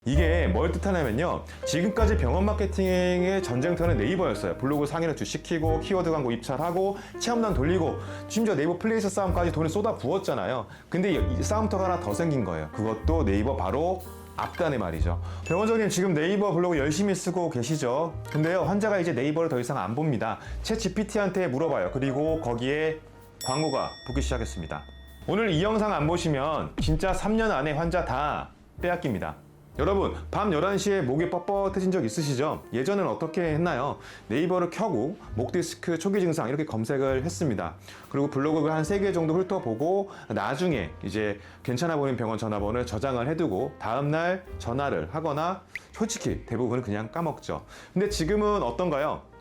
이게 뭘 뜻하냐면요, 지금까지 병원 마케팅의 전쟁터는 네이버였어요. 블로그 상위를 주시키고 키워드 광고 입찰하고 체험단 돌리고 심지어 네이버 플레이스 싸움까지 돈을 쏟아 부었잖아요. 근데 이 싸움터가 하나 더 생긴 거예요. 그것도 네이버 바로 앞단에 말이죠. 병원장님, 지금 네이버 블로그 열심히 쓰고 계시죠? 근데요, 환자가 이제 네이버를 더 이상 안 봅니다. 챗 GPT한테 물어봐요. 그리고 거기에 광고가 붙기 시작했습니다. 오늘 이 영상 안 보시면 진짜 3년 안에 환자 다 빼앗깁니다. 여러분, 밤 11시에 목이 뻣뻣해진 적 있으시죠? 예전엔 어떻게 했나요? 네이버를 켜고 목 디스크 초기 증상 이렇게 검색을 했습니다. 그리고 블로그를 한 3개 정도 훑어보고 나중에 이제 괜찮아 보이는 병원 전화번호를 저장을 해두고 다음날 전화를 하거나 솔직히 대부분은 그냥 까먹죠. 근데 지금은 어떤가요?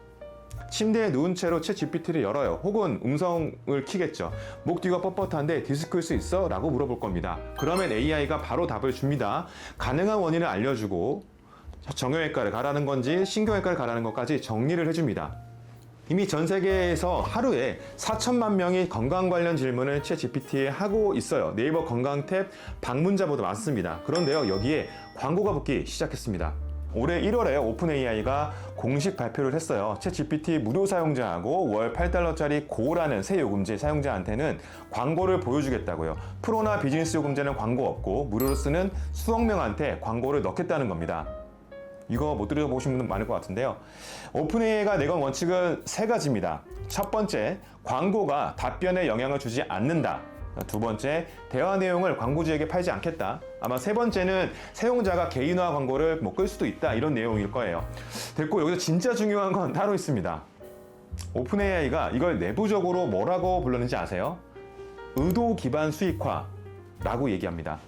침대에 누운 채로 챗 GPT를 열어요. 혹은 음성을 키겠죠. 목 뒤가 뻣뻣한데 디스크일 수 있어? 라고 물어볼 겁니다. 그러면 AI가 바로 답을 줍니다. 가능한 원인을 알려주고 정형외과를 가라는 건지 신경외과를 가라는 것까지 정리를 해줍니다. 이미 전 세계에서 하루에 4천만 명이 건강 관련 질문을 챗 GPT에 하고 있어요. 네이버 건강 탭 방문자보다 많습니다. 그런데요, 여기에 광고가 붙기 시작했습니다. 올해 1월에 오픈 AI가 공식 발표를 했어요. 챗 GPT 무료 사용자하고 월 8달러짜리 고라는 새 요금제 사용자한테는 광고를 보여주겠다고요. 프로나 비즈니스 요금제는 광고 없고 무료로 쓰는 수억 명한테 광고를 넣겠다는 겁니다. 이거 못 들어보신 분들 많을 것 같은데요. 오픈 AI가 내건 원칙은 3가지입니다. 첫 번째, 광고가 답변에 영향을 주지 않는다. 두 번째, 대화 내용을 광고주에게 팔지 않겠다. 아마 세 번째는 사용자가 개인화 광고를 끌 수도 있다, 이런 내용일 거예요. 됐고, 여기서 진짜 중요한 건 따로 있습니다. 오픈 AI가 이걸 내부적으로 뭐라고 불렀는지 아세요? 의도 기반 수익화라고 얘기합니다.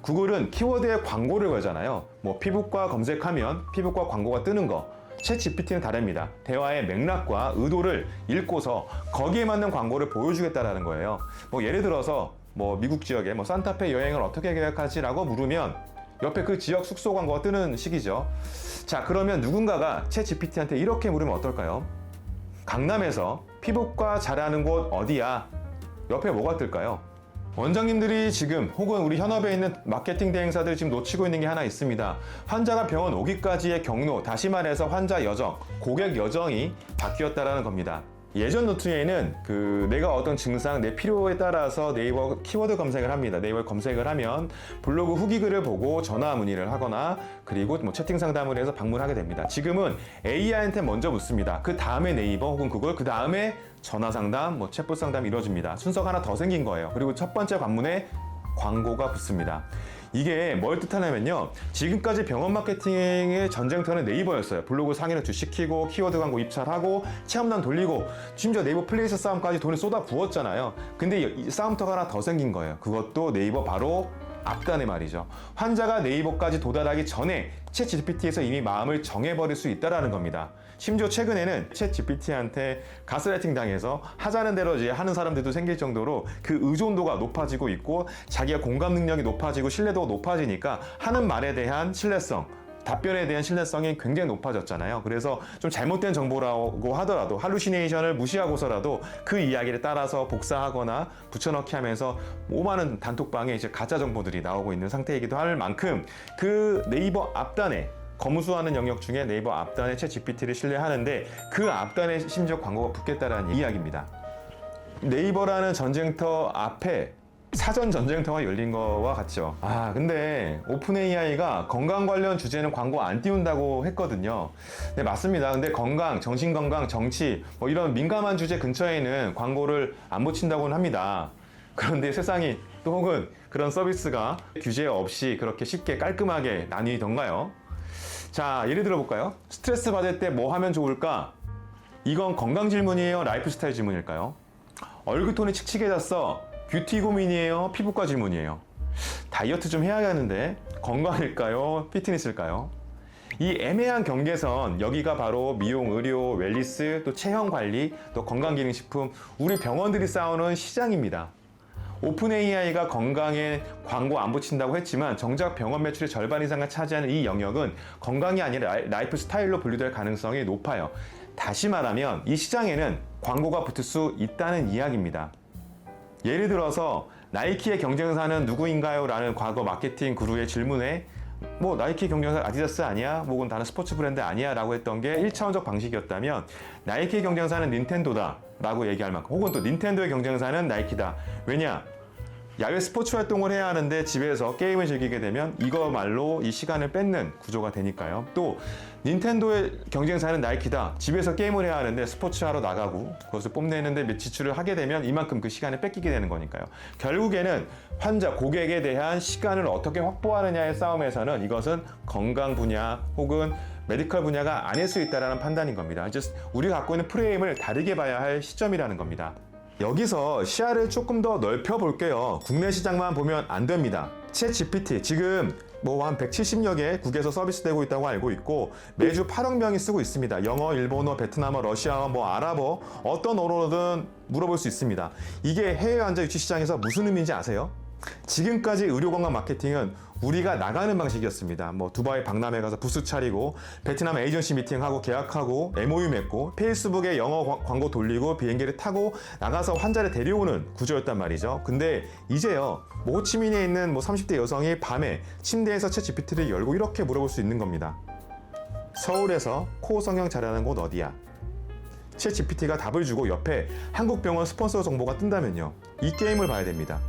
구글은 키워드에 광고를 걸잖아요. 피부과 검색하면 피부과 광고가 뜨는 거. 챗 GPT는 다릅니다. 대화의 맥락과 의도를 읽고서 거기에 맞는 광고를 보여주겠다라는 거예요. 예를 들어서 미국 지역에 산타페 여행을 어떻게 계획하지라고 물으면 옆에 그 지역 숙소 광고가 뜨는 식이죠. 자, 그러면 누군가가 챗 GPT한테 이렇게 물으면 어떨까요? 강남에서 피부과 잘하는 곳 어디야? 옆에 뭐가 뜰까요? 원장님들이 지금 혹은 우리 현업에 있는 마케팅 대행사들이 지금 놓치고 있는 게 하나 있습니다. 환자가 병원 오기까지의 경로, 다시 말해서 환자 여정, 고객 여정이 바뀌었다라는 겁니다. 예전 노트에는 내가 어떤 증상, 내 필요에 따라서 네이버 키워드 검색을 합니다. 네이버 검색을 하면 블로그 후기 글을 보고 전화 문의를 하거나 그리고 채팅 상담을 해서 방문하게 됩니다. 지금은 AI한테 먼저 묻습니다. 그 다음에 네이버 혹은 구글, 그 다음에 전화 상담, 챗봇 상담이 이루어집니다. 순서가 하나 더 생긴 거예요. 그리고 첫 번째 관문에 광고가 붙습니다. 이게 뭘 뜻하냐면요, 지금까지 병원 마케팅의 전쟁터는 네이버였어요. 블로그 상위를 주시키고 키워드 광고 입찰하고 체험단 돌리고 심지어 네이버 플레이스 싸움까지 돈을 쏟아 부었잖아요. 근데 이 싸움터가 하나 더 생긴 거예요. 그것도 네이버 바로 앞단에 말이죠. 환자가 네이버까지 도달하기 전에 챗 GPT에서 이미 마음을 정해버릴 수 있다는 겁니다. 심지어 최근에는 챗 GPT한테 가스라이팅 당해서 하자는 대로 이제 하는 사람들도 생길 정도로 그 의존도가 높아지고 있고 자기가 공감 능력이 높아지고 신뢰도가 높아지니까 하는 말에 대한 신뢰성, 답변에 대한 신뢰성이 굉장히 높아졌잖아요. 그래서 좀 잘못된 정보라고 하더라도 할루시네이션을 무시하고서라도 그 이야기를 따라서 복사하거나 붙여넣기 하면서 많은 단톡방에 이제 가짜 정보들이 나오고 있는 상태이기도 할 만큼 그 네이버 앞단에 거무수하는 영역 중에 네이버 앞단에 챗 GPT를 신뢰하는데 그 앞단에 심지어 광고가 붙겠다라는 이야기입니다. 네이버라는 전쟁터 앞에 사전 전쟁터가 열린 거와 같죠. 근데 오픈 AI가 건강 관련 주제는 광고 안 띄운다고 했거든요. 네, 맞습니다. 근데 건강, 정신건강, 정치 이런 민감한 주제 근처에는 광고를 안 붙인다고는 합니다. 그런데 세상이 또 혹은 그런 서비스가 규제 없이 그렇게 쉽게 깔끔하게 나뉘던가요? 자, 예를 들어 볼까요? 스트레스 받을 때 뭐 하면 좋을까? 이건 건강 질문이에요? 라이프 스타일 질문일까요? 얼굴톤이 칙칙해졌어. 뷰티 고민이에요? 피부과 질문이에요? 다이어트 좀 해야겠는데 건강일까요? 피트니스일까요? 이 애매한 경계선, 여기가 바로 미용, 의료, 웰니스, 또 체형 관리, 또 건강기능식품, 우리 병원들이 싸우는 시장입니다. 오픈 AI가 건강에 광고 안 붙인다고 했지만 정작 병원 매출의 절반 이상을 차지하는 이 영역은 건강이 아니라 라이프 스타일로 분류될 가능성이 높아요. 다시 말하면 이 시장에는 광고가 붙을 수 있다는 이야기입니다. 예를 들어서 나이키의 경쟁사는 누구인가요? 라는 과거 마케팅 구루의 질문에 뭐 나이키 경쟁사 아디다스 아니야? 혹은 다른 스포츠 브랜드 아니야? 라고 했던 게 1차원적 방식이었다면 나이키 경쟁사는 닌텐도다 라고 얘기할 만큼, 혹은 또 닌텐도의 경쟁사는 나이키다. 왜냐? 야외 스포츠 활동을 해야 하는데 집에서 게임을 즐기게 되면 이거말로 이 시간을 뺏는 구조가 되니까요. 또 닌텐도의 경쟁사는 나이키다. 집에서 게임을 해야 하는데 스포츠 하러 나가고 그것을 뽐내는데 지출을 하게 되면 이만큼 그 시간을 뺏기게 되는 거니까요. 결국에는 환자, 고객에 대한 시간을 어떻게 확보하느냐의 싸움에서는 이것은 건강 분야 혹은 메디컬 분야가 아닐 수 있다는 판단인 겁니다. 이제 우리가 갖고 있는 프레임을 다르게 봐야 할 시점이라는 겁니다. 여기서 시야를 조금 더 넓혀 볼게요. 국내 시장만 보면 안 됩니다. 챗GPT 지금 뭐 한 170여 개 국에서 서비스되고 있다고 알고 있고 매주 8억 명이 쓰고 있습니다. 영어, 일본어, 베트남어, 러시아어, 뭐 아랍어 어떤 언어로든 물어볼 수 있습니다. 이게 해외 환자 유치 시장에서 무슨 의미인지 아세요? 지금까지 의료건강 마케팅은 우리가 나가는 방식이었습니다. 뭐 두바이 박람회 가서 부스 차리고 베트남 에이전시 미팅하고 계약하고 MOU 맺고 페이스북에 영어 광고 돌리고 비행기를 타고 나가서 환자를 데려오는 구조였단 말이죠. 근데 이제요, 뭐 호치민에 있는 뭐 30대 여성이 밤에 침대에서 챗GPT를 열고 이렇게 물어볼 수 있는 겁니다. 서울에서 코 성형 잘하는 곳 어디야? 챗GPT가 답을 주고 옆에 한국 병원 스폰서 정보가 뜬다면요, 이 게임을 봐야 됩니다.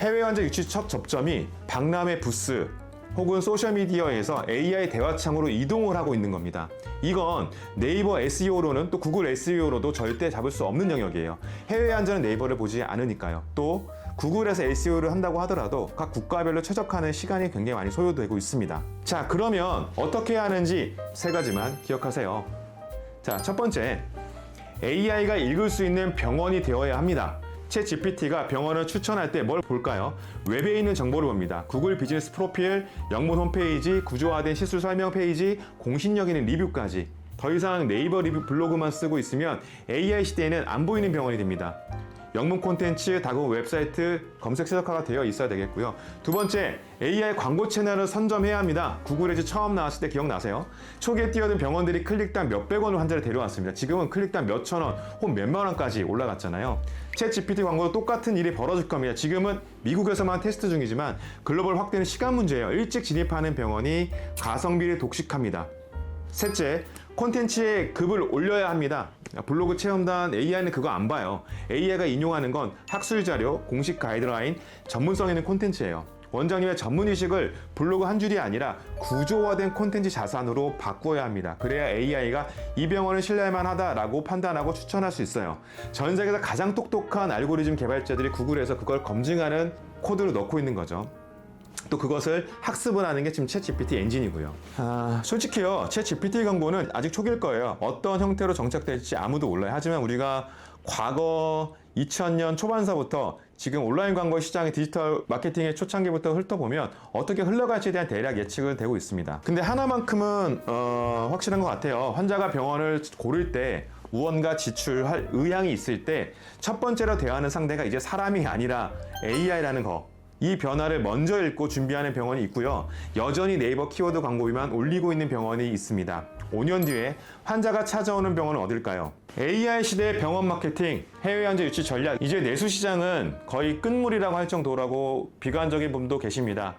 해외 환자 유치 첫 접점이 박람회 부스 혹은 소셜미디어에서 AI 대화창으로 이동을 하고 있는 겁니다. 이건 네이버 SEO로는 또 구글 SEO로도 절대 잡을 수 없는 영역이에요. 해외 환자는 네이버를 보지 않으니까요. 또 구글에서 SEO를 한다고 하더라도 각 국가별로 최적화하는 시간이 굉장히 많이 소요되고 있습니다. 자, 그러면 어떻게 해야 하는지 세 가지만 기억하세요. 자, 첫 번째, AI가 읽을 수 있는 병원이 되어야 합니다. 챗GPT가 병원을 추천할 때 뭘 볼까요? 웹에 있는 정보를 봅니다. 구글 비즈니스 프로필, 영문 홈페이지, 구조화된 시술 설명 페이지, 공신력 있는 리뷰까지. 더 이상 네이버 리뷰 블로그만 쓰고 있으면 AI 시대에는 안 보이는 병원이 됩니다. 영문 콘텐츠, 다국 웹사이트 검색 최적화가 되어 있어야 되겠고요. 두 번째, AI 광고 채널을 선점해야 합니다. 구글 에즈 처음 나왔을 때 기억나세요? 초기에 뛰어든 병원들이 클릭당 몇백 원으로 환자를 데려왔습니다. 지금은 클릭당 몇천 원 혹은 몇만 원까지 올라갔잖아요. 챗 GPT 광고도 똑같은 일이 벌어질 겁니다. 지금은 미국에서만 테스트 중이지만 글로벌 확대는 시간 문제예요. 일찍 진입하는 병원이 가성비를 독식합니다. 셋째, 콘텐츠의 급을 올려야 합니다. 블로그 체험단 AI는 그거 안 봐요. AI가 인용하는 건 학술 자료, 공식 가이드라인, 전문성 있는 콘텐츠예요. 원장님의 전문의식을 블로그 한 줄이 아니라 구조화된 콘텐츠 자산으로 바꾸어야 합니다. 그래야 AI가 이 병원을 신뢰할 만하다라고 판단하고 추천할 수 있어요. 전 세계에서 가장 똑똑한 알고리즘 개발자들이 구글에서 그걸 검증하는 코드를 넣고 있는 거죠. 또 그것을 학습을 하는 게 지금 챗GPT 엔진이고요. 솔직히요, 챗GPT 광고는 아직 초기일 거예요. 어떤 형태로 정착될지 아무도 몰라요. 하지만 우리가 과거 2000년 초반서부터 지금 온라인 광고 시장의 디지털 마케팅의 초창기부터 훑어보면 어떻게 흘러갈지에 대한 대략 예측은 되고 있습니다. 근데 하나만큼은 확실한 것 같아요. 환자가 병원을 고를 때 무언가 지출할 의향이 있을 때 첫 번째로 대하는 상대가 이제 사람이 아니라 AI라는 거, 이 변화를 먼저 읽고 준비하는 병원이 있고요. 여전히 네이버 키워드 광고비만 올리고 있는 병원이 있습니다. 5년 뒤에 환자가 찾아오는 병원은 어딜까요? AI 시대의 병원 마케팅, 해외 환자 유치 전략, 이제 내수 시장은 거의 끝물이라고 할 정도라고 비관적인 분도 계십니다.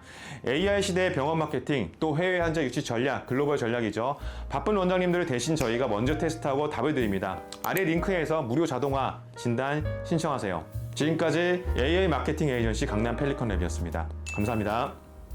AI 시대의 병원 마케팅, 또 해외 환자 유치 전략, 글로벌 전략이죠. 바쁜 원장님들을 대신 저희가 먼저 테스트하고 답을 드립니다. 아래 링크에서 무료 자동화 진단 신청하세요. 지금까지 AI 마케팅 에이전시 강남 펠리컨 랩이었습니다. 감사합니다.